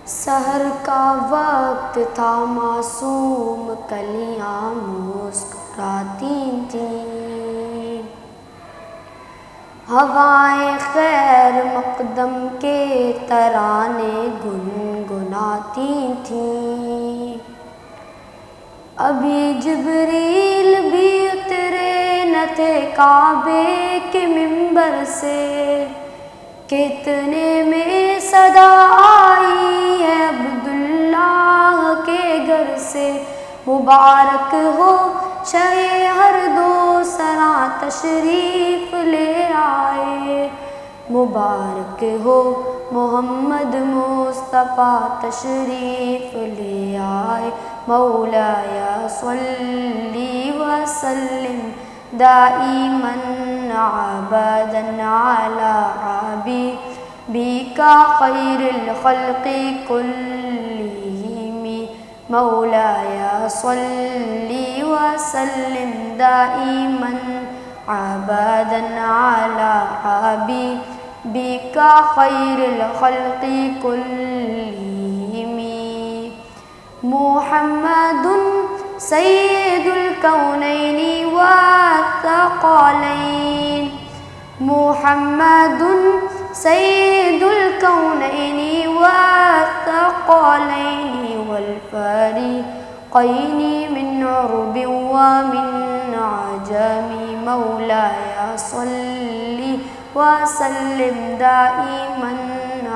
सहर का वक्त था, मासूम कलियां मुस्कुराती थीं। हवाएं खैर मकदम के तराने गुनगुनाती थीं। अभी जिब्रील भी उतरे न थे काबे के मिंबर से, कितने में सदा आई है अब्दुल्लाह के घर से। मुबारक हो शहे हर दो सरा तशरीफ ले आए, मुबारक हो मोहम्मद मुस्तफ़ा तशरीफ ले आए। मौलाया सल्ली व सल्लिम दाइमन अबदन अला हबीबिका खैरिल खल्क़ि कुल्लिहिम। मौलाया सल्ली व सल्लिम दाइमन अबदन अला हबीबिका खैरिल खल्क़ि कुल्लिहिम। मुहम्मदुन सय्यदुल कौनैनि व थक़लैन। मुहम्मदुन सय्यदुल कौनैनि व थक़लैन वल फ़रीक़ैनि मिन उर्बि व मिन अजमी। मौलाया सल्ली व सल्लिम दाइमन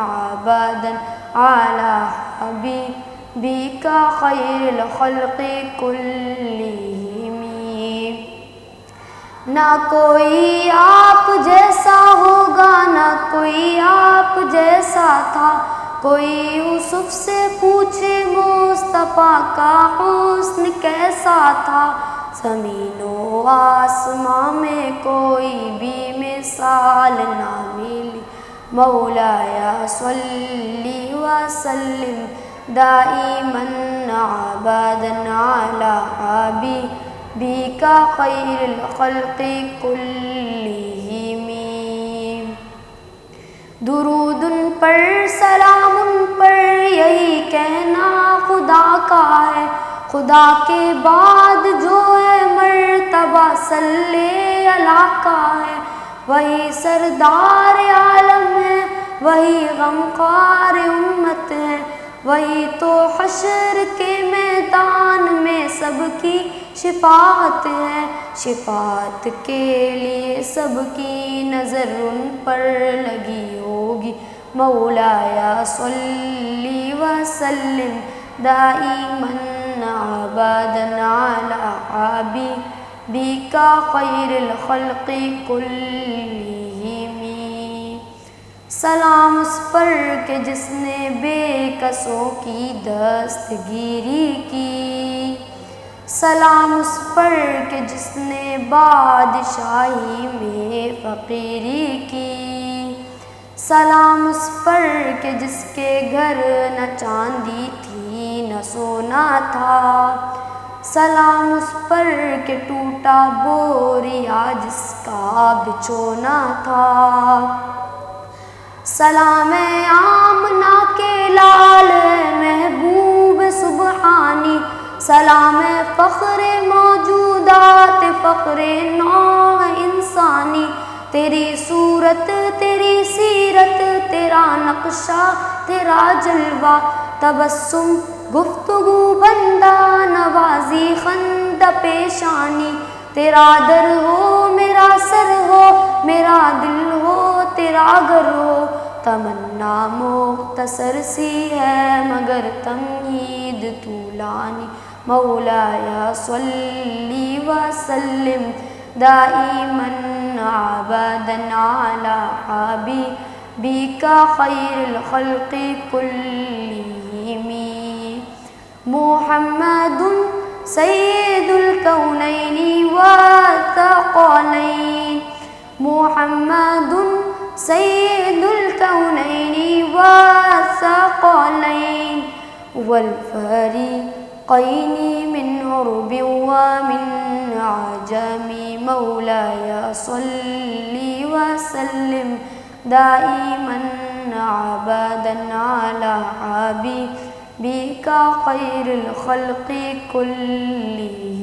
अबदन अला हबीबिका खैरिल खल्क़ि कुल्लिहिम। ना कोई आप जैसा होगा, ना कोई आप जैसा था। कोई यूसुफ से पूछे मुस्तफ़ा का हुस्न कैसा था। ज़मीनो आसमां में कोई भी मिसाल ना मिली। मौलाया सल्ली व सल्लिम दाइमन अबदन अला हबीबिका खैरिल खल्क़ि कुल्लिहिम। दुरूद उन पर, सलाम उन पर, यही कहना खुदा का है। खुदा के बाद जो है मर्तबा सल्ले अला का है। वही सरदार आलम है, वही गमखार उम्मत है। वही तो हश्र के मैदान में सबकी शिफाअत है। शिफाअत के लिए सबकी नज़र उन पर लगी होगी। मौलाया सल्ली व सल्लिम दाइमन अबदन अला हबीबिका खैरिल खल्क़ि कुल्लिहिम। सलाम उस पर के जिसने बेकसों की दस्तगीरी की। सलाम उस पर के जिसने बादशाही में फ़कीरी की। सलाम उस पर के जिसके घर न चांदी थी न सोना था। सलाम उस पर के टूटा बोरिया जिसका बिछोना था। सलाम आमना के लाल महबूब सुबहानी। सलाम फ़ख्रे मौजूदात फ़ख्रे नौ इंसानी। तेरी सूरत तेरी सीरत तेरा नक्शा तेरा जलवा। तबस्सुम गुफ्तगू बंदा नवाजी खंद पेशानी। तेरा दर हो मेरा सर हो, मेरा दिल हो तेरा घर हो। तमन्ना मुख्तसर सी है मगर तमहीद तूलानी। मौलाया सल्ली व सल्लिम दाइमन अबदन अला हबीबिका खैरिल खल्क़ि कुल्लिहिम। मुहम्मदुन सय्यदुल कौनैनि व थक़लैन। मुहम्मदुन सय्यदुल कौनैनि व थक़लैन वल फ़रीक़ैनि मिन उर्बि व मिन अजमी। मौलाया सल्ली व सल्लिम दाइमन अबदन अला हबीबिका खैरुल खल्क़ि कुल्लिहिम।